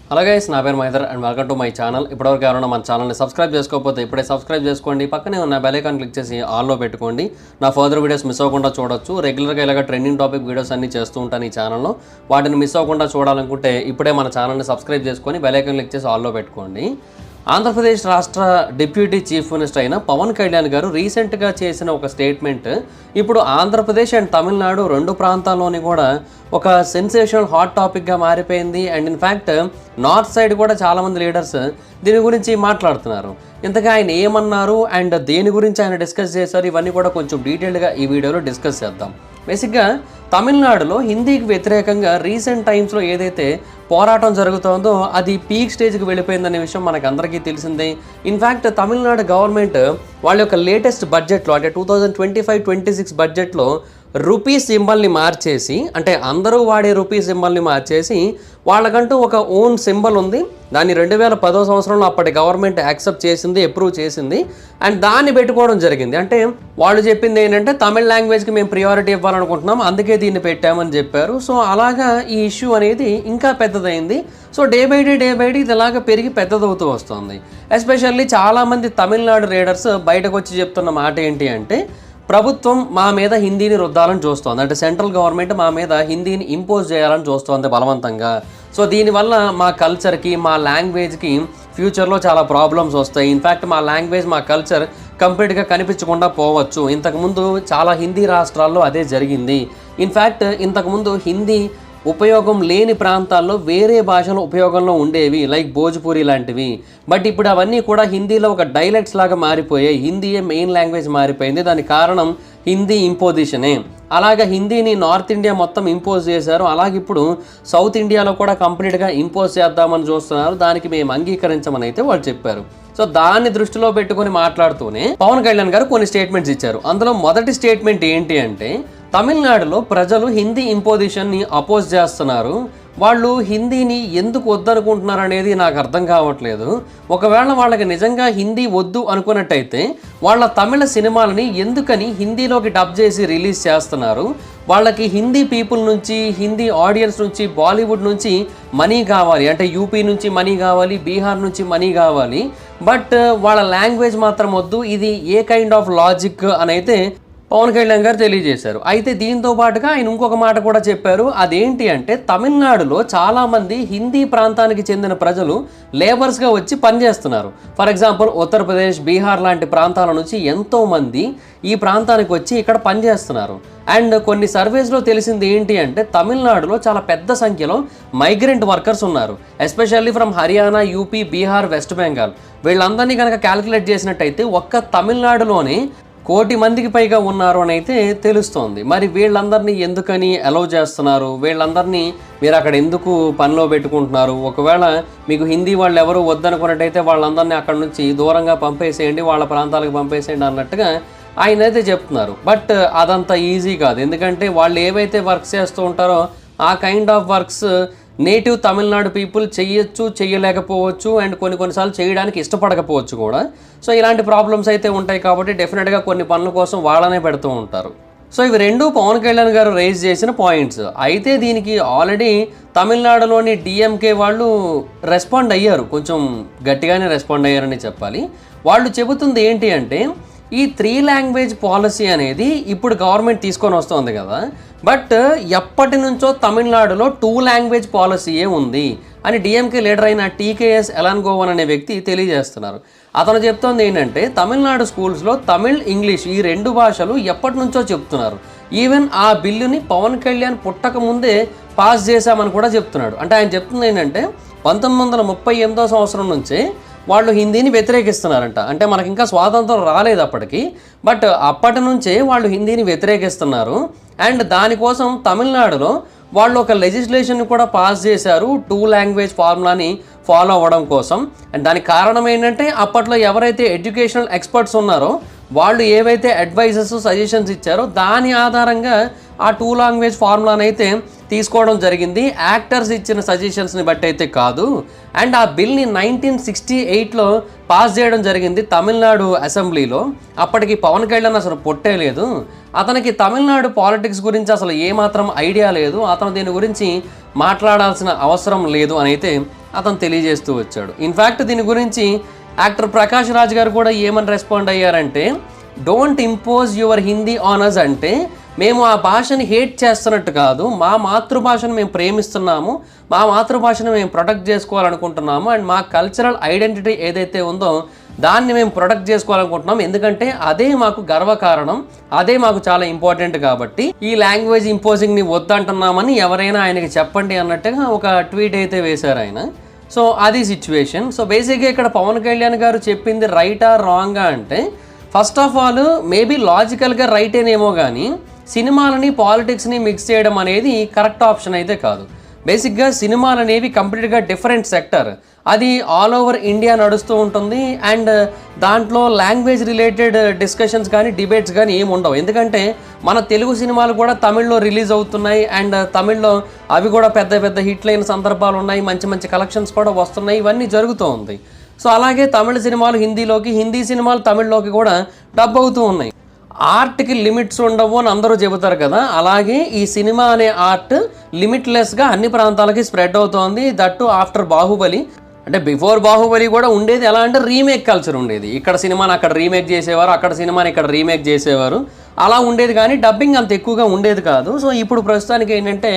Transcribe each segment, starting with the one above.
Hello guys, నా పేరు Mahender and welcome to my channel. ఇప్పటివరకు ఎవరైనా మన ఛానల్ని సబ్స్క్రైబ్ చేసుకోకపోతే ఇప్పుడే సబ్స్క్రైబ్ చేసుకోండి. పక్కనే ఉన్న బెల్ ఐకాన్ క్లిక్ చేసి ఆల్లో పెట్టుకోండి. నా ఫర్దర్ వీడియోస్ మిస్ అవ్వకుండా చూడొచ్చు. రెగ్యులర్గా ఇలాగ ట్రెండింగ్ టాపిక్ వీడియోస్ అన్ని చేస్తూ ఉంటాను ఈ ఛానల్లో. వాటిని మిస్ అవ్వకుండా చూడాలనుకుంటే ఇప్పుడే మన ఛానల్ని సబ్స్క్రైబ్ చేసుకొని బెల్ ఐకాన్ క్లిక్ చేసి ఆల్లో పెట్టుకోండి. ఆంధ్రప్రదేశ్ రాష్ట్ర డిప్యూటీ చీఫ్ మినిస్టర్ అయిన పవన్ కళ్యాణ్ గారు రీసెంట్గా చేసిన ఒక స్టేట్మెంట్ ఇప్పుడు ఆంధ్రప్రదేశ్ అండ్ తమిళనాడు రెండు ప్రాంతాల్లోని కూడా ఒక సెన్సేషనల్ హాట్ టాపిక్గా మారిపోయింది. అండ్ ఇన్ఫ్యాక్ట్ నార్త్ సైడ్ కూడా చాలామంది లీడర్స్ దీని గురించి మాట్లాడుతున్నారు. ఇంతగా ఆయన ఏమన్నారు అండ్ దేని గురించి ఆయన డిస్కస్ చేశారు, ఇవన్నీ కూడా కొంచెం డీటెయిల్డ్గా ఈ వీడియోలో డిస్కస్ చేద్దాం. బేసిక్గా తమిళనాడులో హిందీకి వ్యతిరేకంగా రీసెంట్ టైమ్స్లో ఏదైతే పోరాటం జరుగుతుందో అది పీక్ స్టేజ్కి వెళ్ళిపోయిందనే విషయం మనకు అందరికీ తెలిసిందే. ఇన్ఫ్యాక్ట్ తమిళనాడు గవర్నమెంట్ వాళ్ళ యొక్క లేటెస్ట్ బడ్జెట్లో అంటే 2025-26 బడ్జెట్లో రూపీ సింబల్ని మార్చేసి, అంటే అందరూ వాడే రూపీ సింబల్ని మార్చేసి వాళ్ళకంటూ ఒక ఓన్ సింబల్ ఉంది. దాన్ని 2010 సంవత్సరంలో అప్పటి గవర్నమెంట్ యాక్సెప్ట్ చేసింది, అప్రూవ్ చేసింది. అండ్ దాన్ని పెట్టుకోవడం జరిగింది. అంటే వాళ్ళు చెప్పింది ఏంటంటే తమిళ లాంగ్వేజ్కి మేము ప్రియారిటీ ఇవ్వాలనుకుంటున్నాం, అందుకే దీన్ని పెట్టామని చెప్పారు. సో అలాగా ఈ ఇష్యూ అనేది ఇంకా పెద్దదైంది. సో డే బై డే ఇది ఇలాగ పెరిగి పెద్దదవుతూ వస్తుంది. ఎస్పెషల్లీ చాలామంది తమిళనాడు లీడర్స్ బయటకు వచ్చి చెప్తున్న మాట ఏంటి అంటే, ప్రభుత్వం మా మీద హిందీని రుద్దాలని చూస్తోంది, అంటే సెంట్రల్ గవర్నమెంట్ మా మీద హిందీని ఇంపోజ్ చేయాలని చూస్తోంది బలవంతంగా. సో దీనివల్ల మా కల్చర్కి, మా లాంగ్వేజ్కి ఫ్యూచర్లో చాలా ప్రాబ్లమ్స్ వస్తాయి. ఇన్ఫ్యాక్ట్ మా లాంగ్వేజ్, మా కల్చర్ కంప్లీట్గా కనిపించకుండా పోవచ్చు. ఇంతకుముందు చాలా హిందీ రాష్ట్రాల్లో అదే జరిగింది. ఇన్ఫ్యాక్ట్ ఇంతకుముందు హిందీ ఉపయోగం లేని ప్రాంతాల్లో వేరే భాషలు ఉపయోగంలో ఉండేవి, లైక్ భోజ్పూరి లాంటివి. బట్ ఇప్పుడు అవన్నీ కూడా హిందీలో ఒక డైలెక్ట్స్ లాగా మారిపోయాయి. హిందీయే మెయిన్ లాంగ్వేజ్ మారిపోయింది. దానికి కారణం హిందీ ఇంపోజిషనే. అలాగే హిందీని నార్త్ ఇండియా మొత్తం ఇంపోజ్ చేశారు. అలాగే ఇప్పుడు సౌత్ ఇండియాలో కూడా కంప్లీట్గా ఇంపోజ్ చేద్దామని చూస్తున్నారు. దానికి మేము అంగీకరించమని అయితే వాళ్ళు చెప్పారు. సో దాన్ని దృష్టిలో పెట్టుకొని మాట్లాడుతూనే పవన్ కళ్యాణ్ గారు కొన్ని స్టేట్మెంట్స్ ఇచ్చారు. అందులో మొదటి స్టేట్మెంట్ ఏంటి అంటే, తమిళనాడులో ప్రజలు హిందీ ఇంపోజిషన్ని అపోజ్ చేస్తున్నారు, వాళ్ళు హిందీని ఎందుకు వద్దనుకుంటున్నారు అనేది నాకు అర్థం కావట్లేదు. ఒకవేళ వాళ్ళకి నిజంగా హిందీ వద్దు అనుకున్నట్టయితే వాళ్ళ తమిళ సినిమాలని ఎందుకని హిందీలోకి డబ్ చేసి రిలీజ్ చేస్తున్నారు? వాళ్ళకి హిందీ పీపుల్ నుంచి, హిందీ ఆడియన్స్ నుంచి, బాలీవుడ్ నుంచి మనీ కావాలి, అంటే యూపీ నుంచి మనీ కావాలి, బీహార్ నుంచి మనీ కావాలి, బట్ వాళ్ళ లాంగ్వేజ్ మాత్రం వద్దు. ఇది ఏ కైండ్ ఆఫ్ లాజిక్ అని అయితే పవన్ కళ్యాణ్ గారు తెలియజేశారు. అయితే దీంతో పాటుగా ఆయన ఇంకొక మాట కూడా చెప్పారు. అదేంటి అంటే, తమిళనాడులో చాలామంది హిందీ ప్రాంతానికి చెందిన ప్రజలు లేబర్స్గా వచ్చి పనిచేస్తున్నారు. ఫర్ ఎగ్జాంపుల్ ఉత్తరప్రదేశ్, బీహార్ లాంటి ప్రాంతాల నుంచి ఎంతోమంది ఈ ప్రాంతానికి వచ్చి ఇక్కడ పనిచేస్తున్నారు. అండ్ కొన్ని సర్వేస్లో తెలిసింది ఏంటి అంటే, తమిళనాడులో చాలా పెద్ద సంఖ్యలో మైగ్రెంట్ వర్కర్స్ ఉన్నారు, especially from Haryana, UP, Bihar, west Bengal. వీళ్ళందరినీ కనుక క్యాలిక్యులేట్ చేసినట్టయితే ఒక్క తమిళనాడులోనే 1 కోటి మందికి పైగా ఉన్నారు అని అయితే తెలుస్తోంది. మరి వీళ్ళందరినీ ఎందుకని అలౌ చేస్తున్నారు? వీళ్ళందరినీ మీరు అక్కడ ఎందుకు పనిలో పెట్టుకుంటున్నారు? ఒకవేళ మీకు హిందీ వాళ్ళు ఎవరు వద్దనుకున్నట్టయితే వాళ్ళందరినీ అక్కడ నుంచి దూరంగా పంపేసేయండి, వాళ్ళ ప్రాంతాలకు పంపేసేయండి అన్నట్టుగా ఆయన అయితే చెప్తున్నారు. బట్ అదంతా ఈజీ కాదు. ఎందుకంటే వాళ్ళు ఏవైతే వర్క్స్ చేస్తూ ఉంటారో ఆ kind of works native Tamil Nadu people చేయొచ్చు, చేయలేకపోవచ్చు, అండ్ కొన్నిసార్లు చేయడానికి ఇష్టపడకపోవచ్చు కూడా. సో ఇలాంటి ప్రాబ్లమ్స్ అయితే ఉంటాయి. కాబట్టి డెఫినెట్గా కొన్ని పనుల కోసం వాళ్ళనే పెడుతూ ఉంటారు. సో ఇవి రెండు పవన్ కళ్యాణ్ గారు రైజ్ చేసిన పాయింట్స్. అయితే దీనికి ఆల్రెడీ తమిళనాడులోని డిఎంకే వాళ్ళు రెస్పాండ్ అయ్యారు, కొంచెం గట్టిగానే రెస్పాండ్ అయ్యారని చెప్పాలి. వాళ్ళు చెబుతుంది ఏంటి అంటే, ఈ 3 లాంగ్వేజ్ పాలసీ అనేది ఇప్పుడు గవర్నమెంట్ తీసుకొని వస్తుంది కదా, బట్ ఎప్పటి నుంచో తమిళనాడులో 2 లాంగ్వేజ్ పాలసీయే ఉంది అని డిఎంకే లీడర్ అయిన టీకేఎస్ ఎలాన్గోవన్ అనే వ్యక్తి తెలియజేస్తున్నారు. అతను చెప్తోంది ఏంటంటే, తమిళనాడు స్కూల్స్లో తమిళ్, ఇంగ్లీష్ ఈ 2 భాషలు ఎప్పటి నుంచో చెప్తున్నారు. ఈవెన్ ఆ బిల్లుని పవన్ కళ్యాణ్ పుట్టక ముందే పాస్ చేశామని కూడా చెప్తున్నాడు. అంటే ఆయన చెప్తుంది ఏంటంటే, 1938 సంవత్సరం నుంచే వాళ్ళు హిందీని వ్యతిరేకిస్తున్నారంట. అంటే మనకి ఇంకా స్వాతంత్రం రాలేదు అప్పటికి, బట్ అప్పటి నుంచే వాళ్ళు హిందీని వ్యతిరేకిస్తున్నారు. అండ్ దానికోసం తమిళనాడులో వాళ్ళు ఒక లెజిస్లేషన్ కూడా పాస్ చేశారు 2 లాంగ్వేజ్ ఫార్ములాని ఫాలో అవ్వడం కోసం. అండ్ దానికి కారణం ఏంటంటే, అప్పట్లో ఎవరైతే ఎడ్యుకేషనల్ ఎక్స్పర్ట్స్ ఉన్నారో వాళ్ళు ఏవైతే అడ్వైజెస్, సజెషన్స్ ఇచ్చారో దాని ఆధారంగా ఆ 2 లాంగ్వేజ్ ఫార్ములాని అయితే తీసుకోవడం జరిగింది. యాక్టర్స్ ఇచ్చిన సజెషన్స్ని బట్టి అయితే కాదు. అండ్ ఆ బిల్ని 1968లో పాస్ చేయడం జరిగింది తమిళనాడు అసెంబ్లీలో. అప్పటికి పవన్ కళ్యాణ్ అసలు పొట్టే లేదు, అతనికి తమిళనాడు పాలిటిక్స్ గురించి అసలు ఏమాత్రం ఐడియా లేదు, అతను దీని గురించి మాట్లాడాల్సిన అవసరం లేదు అని అయితే అతను తెలియజేస్తూ వచ్చాడు. ఇన్ఫ్యాక్ట్ దీని గురించి యాక్టర్ ప్రకాష్ రాజ్ గారు కూడా ఏమని రెస్పాండ్ అయ్యారంటే, don't impose your Hindi honours అంటే మేము ఆ భాషని హేట్ చేస్తున్నట్టు కాదు, మా మాతృభాషను మేము ప్రేమిస్తున్నాము, మా మాతృభాషను మేము ప్రొటెక్ట్ చేసుకోవాలనుకుంటున్నాము, అండ్ మా కల్చరల్ ఐడెంటిటీ ఏదైతే ఉందో దాన్ని మేము ప్రొటెక్ట్ చేసుకోవాలనుకుంటున్నాం, ఎందుకంటే అదే మాకు గర్వకారణం, అదే మాకు చాలా ఇంపార్టెంట్ కాబట్టి ఈ లాంగ్వేజ్ ఇంపోజింగ్ని వద్దంటున్నామని ఎవరైనా ఆయనకి చెప్పండి అన్నట్టుగా ఒక ట్వీట్ అయితే వేశారు ఆయన. సో అది సిచ్యువేషన్. సో బేసిక్గా ఇక్కడ పవన్ కళ్యాణ్ గారు చెప్పింది రైటా రాంగా అంటే, ఫస్ట్ ఆఫ్ ఆల్ మేబీ లాజికల్గా రైటేనేమో కానీ సినిమాలని పాలిటిక్స్ని మిక్స్ చేయడం అనేది కరెక్ట్ ఆప్షన్ అయితే కాదు. బేసిక్గా సినిమాలు అనేవి కంప్లీట్గా డిఫరెంట్ సెక్టర్, అది ఆల్ ఓవర్ ఇండియా నడుస్తూ ఉంటుంది, అండ్ దాంట్లో లాంగ్వేజ్ రిలేటెడ్ డిస్కషన్స్ కానీ డిబేట్స్ కానీ ఏమి ఉండవు. ఎందుకంటే మన తెలుగు సినిమాలు కూడా తమిళ్లో రిలీజ్ అవుతున్నాయి, అండ్ తమిళ్లో అవి కూడా పెద్ద పెద్ద హిట్లు అయిన సందర్భాలు ఉన్నాయి, మంచి మంచి కలెక్షన్స్ కూడా వస్తున్నాయి, ఇవన్నీ జరుగుతూ ఉంది. సో అలాగే తమిళ సినిమాలు హిందీలోకి, హిందీ సినిమాలు తమిళ్లోకి కూడా డబ్ అవుతూ ఉన్నాయి. ఆర్ట్కి లిమిట్స్ ఉండవు అని అందరూ చెబుతారు కదా, అలాగే ఈ సినిమా అనే ఆర్ట్ లిమిట్లెస్గా అన్ని ప్రాంతాలకి స్ప్రెడ్ అవుతోంది. That after Baahubali. అంటే బిఫోర్ బాహుబలి కూడా ఉండేది ఎలా అంటే రీమేక్ కల్చర్ ఉండేది. ఇక్కడ సినిమాని అక్కడ రీమేక్ చేసేవారు, అక్కడ సినిమాని ఇక్కడ రీమేక్ చేసేవారు, అలా ఉండేది కానీ డబ్బింగ్ అంత ఎక్కువగా ఉండేది కాదు. సో ఇప్పుడు ప్రస్తుతానికి ఏంటంటే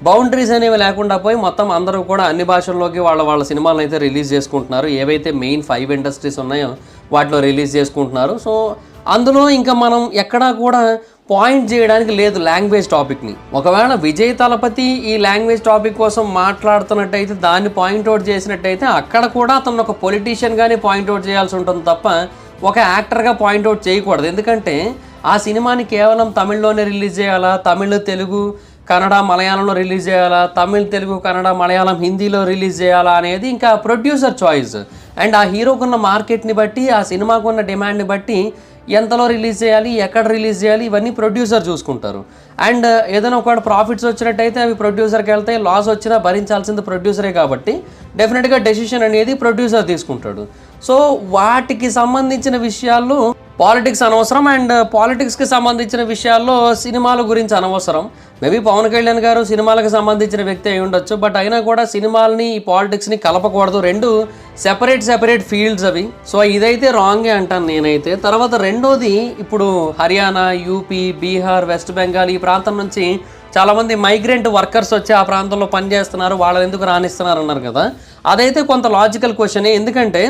బౌండరీస్ అనేవి లేకుండా పోయి మొత్తం అందరూ కూడా అన్ని భాషల్లోకి వాళ్ళ సినిమాలను అయితే రిలీజ్ చేసుకుంటున్నారు. ఏవైతే మెయిన్ 5 ఇండస్ట్రీస్ ఉన్నాయో వాటిలో రిలీజ్ చేసుకుంటున్నారు. సో అందులో ఇంకా మనం ఎక్కడా కూడా పాయింట్ చేయడానికి లేదు లాంగ్వేజ్ టాపిక్ని. ఒకవేళ విజయ్ తలపతి ఈ లాంగ్వేజ్ టాపిక్ కోసం మాట్లాడుతున్నట్టయితే, దాన్ని పాయింట్అవుట్ చేసినట్టయితే అక్కడ కూడా అతను ఒక పొలిటీషియన్గానే పాయింట్అవుట్ చేయాల్సి ఉంటుంది తప్ప ఒక యాక్టర్గా పాయింట్అవుట్ చేయకూడదు. ఎందుకంటే ఆ సినిమాని కేవలం తమిళ్లోనే రిలీజ్ చేయాలా, తమిళ్ తెలుగు కన్నడ మలయాళంలో రిలీజ్ చేయాలా, తమిళ్ తెలుగు కన్నడ మలయాళం హిందీలో రిలీజ్ చేయాలా అనేది ఇంకా ప్రొడ్యూసర్ చాయిస్. అండ్ ఆ హీరోకున్న మార్కెట్ని బట్టి, ఆ సినిమాకున్న డిమాండ్ని బట్టి ఎంతలో రిలీజ్ చేయాలి, ఎక్కడ రిలీజ్ చేయాలి, ఇవన్నీ ప్రొడ్యూసర్ చూసుకుంటారు. అండ్ ఏదైనా ఒకవేళ ప్రాఫిట్స్ వచ్చినట్టయితే అవి ప్రొడ్యూసర్కి వెళ్తాయి, లాస్ వచ్చినా భరించాల్సింది ప్రొడ్యూసరే కాబట్టి డెఫినెట్గా డెసిషన్ అనేది ప్రొడ్యూసర్ తీసుకుంటాడు. సో వాటికి సంబంధించిన విషయాల్లో పాలిటిక్స్ అనవసరం, అండ్ పాలిటిక్స్కి సంబంధించిన విషయాల్లో సినిమాల గురించి అనవసరం. మేబీ పవన్ కళ్యాణ్ గారు సినిమాలకు సంబంధించిన వ్యక్తి అయి ఉండొచ్చు, బట్ అయినా కూడా సినిమాలని ఈ పాలిటిక్స్ని కలపకూడదు, రెండు సెపరేట్ ఫీల్డ్స్ అవి. సో ఇదైతే రాంగే అంటాను నేనైతే. తర్వాత రెండోది, ఇప్పుడు హర్యానా, యూపీ, బీహార్, వెస్ట్ బెంగాల్ ఈ ప్రాంతం నుంచి చాలామంది మైగ్రెంట్ వర్కర్స్ వచ్చి ఆ ప్రాంతంలో పనిచేస్తున్నారు, వాళ్ళని ఎందుకు రాణిస్తున్నారు అన్నారు కదా, అదైతే కొంత లాజికల్ క్వశ్చనే. ఎందుకంటే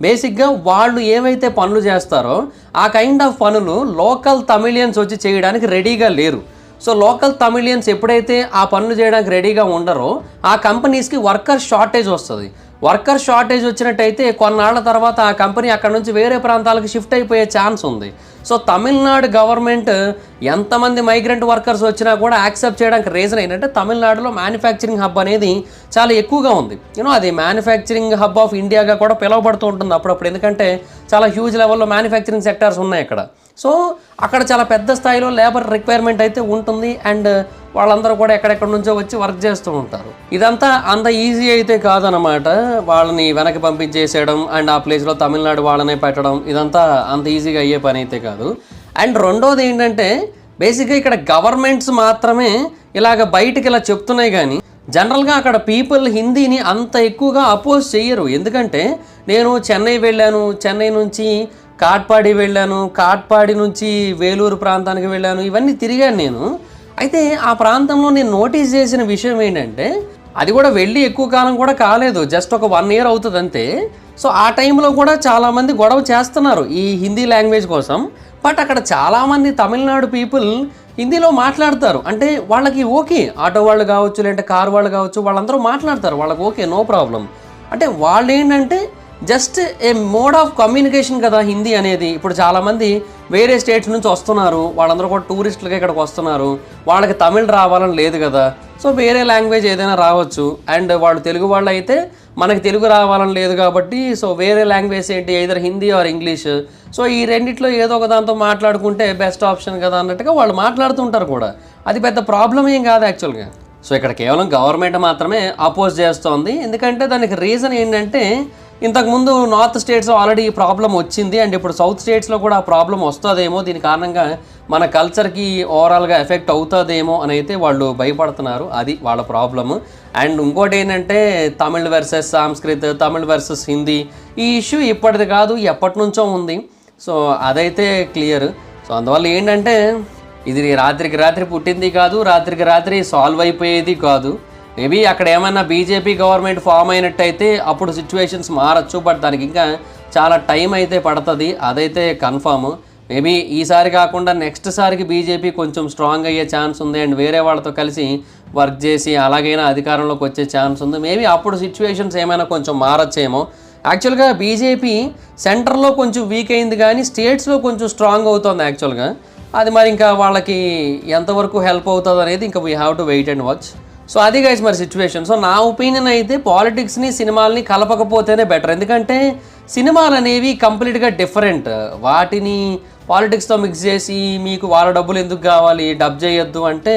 బేసిక్గా వాళ్ళు ఏవైతే పనులు చేస్తారో ఆ కైండ్ ఆఫ్ పనులు లోకల్ తమిళియన్స్ వచ్చి చేయడానికి రెడీగా లేరు. సో లోకల్ తమిళియన్స్ ఎప్పుడైతే ఆ పనులు చేయడానికి రెడీగా ఉండరో ఆ కంపెనీస్కి వర్కర్ షార్టేజ్ వస్తుంది. వర్కర్ షార్టేజ్ వచ్చినట్టయితే కొన్నాళ్ల తర్వాత ఆ కంపెనీ అక్కడ నుంచి వేరే ప్రాంతాలకు షిఫ్ట్ అయిపోయే ఛాన్స్ ఉంది. సో తమిళనాడు గవర్నమెంట్ ఎంతమంది మైగ్రెంట్ వర్కర్స్ వచ్చినా కూడా యాక్సెప్ట్ చేయడానికి రీజన్ ఏంటంటే తమిళనాడులో మ్యానుఫ్యాక్చరింగ్ హబ్ అనేది చాలా ఎక్కువగా ఉంది. అది మ్యానుఫ్యాక్చరింగ్ హబ్ ఆఫ్ ఇండియాగా కూడా పిలువబడుతూ ఉంటుంది అప్పుడప్పుడు, ఎందుకంటే చాలా హ్యూజ్ లెవెల్లో మ్యానుఫ్యాక్చరింగ్ సెక్టార్స్ ఉన్నాయి అక్కడ. సో అక్కడ చాలా పెద్ద స్థాయిలో లేబర్ రిక్వైర్మెంట్ అయితే ఉంటుంది, అండ్ వాళ్ళందరూ కూడా ఎక్కడెక్కడ నుంచో వచ్చి వర్క్ చేస్తూ ఉంటారు. ఇదంతా అంత ఈజీ అయితే కాదనమాట. వాళ్ళని వెనక్కి పంపించేసేయడం అండ్ ఆ ప్లేస్లో తమిళనాడు వాళ్ళనే పెట్టడం, ఇదంతా అంత ఈజీగా అయ్యే పని అయితే కాదు. అండ్ రెండోది ఏంటంటే బేసిక్గా ఇక్కడ గవర్నమెంట్స్ మాత్రమే ఇలాగ బయటికి ఇలా చెప్తున్నాయి, కానీ జనరల్గా అక్కడ పీపుల్ హిందీని అంత ఎక్కువగా అపోజ్ చెయ్యరు. ఎందుకంటే నేను చెన్నై వెళ్ళాను, చెన్నై నుంచి కాట్పాడి వెళ్ళాను, కాట్పాడి నుంచి వేలూరు ప్రాంతానికి వెళ్ళాను, ఇవన్నీ తిరిగాను నేను. అయితే ఆ ప్రాంతంలో నేను నోటీస్ చేసిన విషయం ఏంటంటే, అది కూడా వెళ్ళి ఎక్కువ కాలం కూడా కాలేదు, జస్ట్ ఒక 1 year అవుతుంది అంతే. సో ఆ టైంలో కూడా చాలామంది గొడవ చేస్తున్నారు ఈ హిందీ లాంగ్వేజ్ కోసం. బట్ అక్కడ చాలామంది తమిళనాడు పీపుల్ హిందీలో మాట్లాడతారు, అంటే వాళ్ళకి ఓకే, ఆటో వాళ్ళు కావచ్చు లేదంటే కారు వాళ్ళు కావచ్చు, వాళ్ళందరూ మాట్లాడతారు, వాళ్ళకి ఓకే, నో ప్రాబ్లం. అంటే వాళ్ళు ఏంటంటే just a mode of communication కదా హిందీ అనేది. ఇప్పుడు చాలామంది వేరే స్టేట్స్ నుంచి వస్తున్నారు, వాళ్ళందరూ కూడా టూరిస్టులుగా ఇక్కడికి వస్తున్నారు, వాళ్ళకి తమిళ్ రావాలని లేదు కదా, సో వేరే లాంగ్వేజ్ ఏదైనా రావచ్చు. అండ్ వాళ్ళు తెలుగు వాళ్ళు అయితే మనకి తెలుగు రావాలని లేదు కాబట్టి సో వేరే లాంగ్వేజ్ ఏంటి, either Hindi or English, so ఈ రెండిట్లో ఏదో ఒక దాంతో మాట్లాడుకుంటే బెస్ట్ ఆప్షన్ కదా అన్నట్టుగా వాళ్ళు మాట్లాడుతుంటారు కూడా. అది పెద్ద ప్రాబ్లం ఏం కాదు యాక్చువల్గా. సో ఇక్కడ కేవలం గవర్నమెంట్ మాత్రమే అపోజ్ చేస్తోంది, ఎందుకంటే దానికి రీజన్ ఏంటంటే ఇంతకుముందు నార్త్ స్టేట్స్లో ఆల్రెడీ ఈ ప్రాబ్లం వచ్చింది అండ్ ఇప్పుడు సౌత్ స్టేట్స్లో కూడా ఆ ప్రాబ్లం వస్తుందేమో, దీని కారణంగా మన కల్చర్కి ఓవరాల్గా ఎఫెక్ట్ అవుతుందేమో అని అయితే వాళ్ళు భయపడుతున్నారు. అది వాళ్ళ ప్రాబ్లము. అండ్ ఇంకోటి ఏంటంటే Tamil versus Sanskrit, Tamil versus Hindi, ఈ ఇష్యూ ఇప్పటిది కాదు, ఎప్పటి నుంచో ఉంది. సో అదైతే క్లియర్. సో అందువల్ల ఏంటంటే ఇది రాత్రికి రాత్రి పుట్టింది కాదు, రాత్రికి రాత్రి సాల్వ్ అయిపోయేది కాదు. మేబీ అక్కడ ఏమైనా బీజేపీ గవర్నమెంట్ ఫామ్ అయినట్టయితే అప్పుడు సిచ్యువేషన్స్ మారచ్చు, బట్ దానికి ఇంకా చాలా టైం అయితే పడుతుంది, అదైతే కన్ఫామ్. మేబీ ఈసారి కాకుండా నెక్స్ట్ సారికి బీజేపీ కొంచెం స్ట్రాంగ్ అయ్యే ఛాన్స్ ఉంది అండ్ వేరే వాళ్ళతో కలిసి వర్క్ చేసి అలాగైనా అధికారంలోకి వచ్చే ఛాన్స్ ఉంది. మేబీ అప్పుడు సిచ్యువేషన్స్ ఏమైనా కొంచెం మారచ్చేమో. యాక్చువల్గా బీజేపీ సెంటర్లో కొంచెం వీక్ అయింది కానీ స్టేట్స్లో కొంచెం స్ట్రాంగ్ అవుతుంది యాక్చువల్గా. అది మరి ఇంకా వాళ్ళకి ఎంతవరకు హెల్ప్ అవుతుంది అనేది ఇంకా we have to wait and watch. So అది గైస్ మరి సిచ్యువేషన్. సో నా ఒపీనియన్ అయితే పాలిటిక్స్ని సినిమాల్ని కలపకపోతేనే బెటర్, ఎందుకంటే సినిమాలు అనేవి కంప్లీట్గా డిఫరెంట్. వాటిని పాలిటిక్స్తో మిక్స్ చేసి మీకు వాళ్ళ డబ్బులు ఎందుకు కావాలి, డబ్ చేయొద్దు అంటే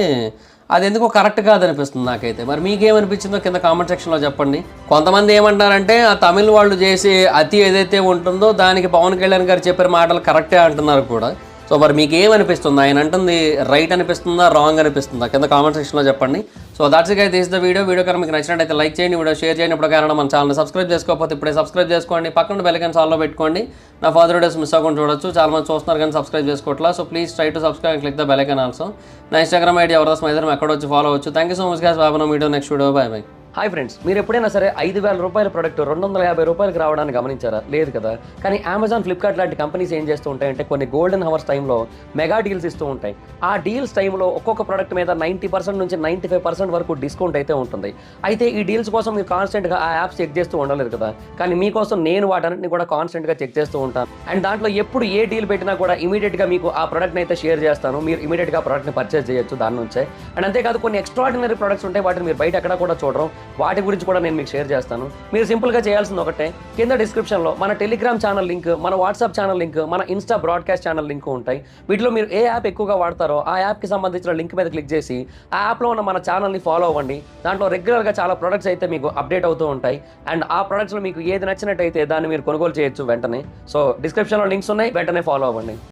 అది ఎందుకో కరెక్ట్ కాదనిపిస్తుంది నాకైతే. మరి మీకేమనిపించిందో కింద కామెంట్ సెక్షన్లో చెప్పండి. కొంతమంది ఏమంటారంటే ఆ తమిళ్ వాళ్ళు చేసే అతి ఏదైతే ఉంటుందో దానికి పవన్ కళ్యాణ్ గారు చెప్పిన మాటలు కరెక్టే అంటున్నారు కూడా. సో మరి మీకు ఏమనిపిస్తుంది, ఆయన అంటుంది రైట్ అనిపిస్తుందా, రాంగ్ అనిపిస్తుందా, కింద కామెంట్ సెక్షన్లో చెప్పండి. So that's guys, this the video కనుక మీకు నచ్చినట్టయితే లైక్ చేయండి, వీడియో షేర్ చేయండి. ఇప్పుడు కారణం మన ఛానల్ సబ్స్క్రైబ్ చేసుకోకపోతే ఇప్పుడే సబ్స్క్రైబ్ చేసుకోండి, పక్కన బెల్ ఐకాన్ ఆల్లో పెట్టుకోండి. నా ఫర్దర్ వీడియోస్ మిస్ అవ్వకుండా చూడొచ్చు. చాలా మంది చూస్తున్నారు కానీ సబ్స్క్రైబ్ చేసుకోవట్లా. So please try to subscribe and click the bell icon also. నా ఇన్స్టాగ్రామ్ ఐడి ఎవరో స్మైదర్ ఎక్కడ వచ్చి ఫాలో అవ్వచ్చు. Thank you so much guys. బాబా video next video. Bye bye. Hi friends, మీరు ఎప్పుడైనా సరే 5,000 రూపాయల ప్రొడక్ట్ 250 రూపాయలకి రావడానికి గమనించారా? లేదు కదా. కానీ అమెజాన్, ఫ్లిప్కార్ట్ లాంటి కంపెనీస్ ఏం చేస్తూ ఉంటాయంటే కొన్ని గోల్డెన్ హవర్స్ టైంలో మెగా డీల్స్ ఇస్తూ ఉంటాయి. ఆ డీల్స్ టైంలో ఒక్కొక్క ప్రొడక్ట్ మీద 90% నుంచి 95% వరకు డిస్కౌంట్ అయితే ఉంటుంది. అయితే ఈ డీల్స్ కోసం మీరు కాన్స్టెంట్గా ఆ యాప్స్ చెక్ చేస్తూ ఉండలేదు కదా. కానీ మీకోసం నేను వాటన్నిటిని కూడా కాన్స్టెంట్గా చెక్ చేస్తూ ఉంటాను. అండ్ దాంట్లో ఎప్పుడు ఏ డీల్ పెట్టినా కూడా ఇమీడియట్గా మీకు ఆ ప్రొడక్ట్ని అయితే షేర్ చేస్తాను. మీరు ఇమీడియట్గా ప్రొడక్ట్ని పర్చేస్ చేయొచ్చు దాని నుంచే. అండ్ అంతేకాదు కొన్ని ఎక్స్ట్రాడినరీ ప్రొడక్ట్స్ ఉంటాయి, వాటిని మీరు బయట ఎక్కడ కూడా చూడరు. వాటి గురించి కూడా నేను మీకు షేర్ చేస్తాను. మీరు సింపుల్గా చేయాల్సింది ఒకటే, కింద డిస్క్రిప్షన్లో మన టెలిగ్రామ్ ఛానల్ లింక్, మన వాట్సాప్ ఛానల్ లింక్, మన ఇన్స్టా బ్రాడ్కాస్ట్ ఛానల్ లింక్ ఉంటాయి. వీటిలో మీరు ఏ యాప్ ఎక్కువగా వాడతారో ఆ యాప్కి సంబంధించిన లింక్ మీద క్లిక్ చేసి ఆ యాప్లో ఉన్న మన ఛానల్ని ఫాలో అవ్వండి. దాంట్లో రెగ్యులర్గా చాలా ప్రొడక్ట్స్ అయితే మీకు అప్డేట్ అవుతూ ఉంటాయి. అండ్ ఆ ప్రొడక్ట్స్లో మీకు ఏది నచ్చినట్టయితే దాన్ని మీరు కొనుగోలు చేయొచ్చు వెంటనే. సో డిస్క్రిప్షన్లో లింక్స్ ఉన్నాయి, వెంటనే ఫాలో అవ్వండి.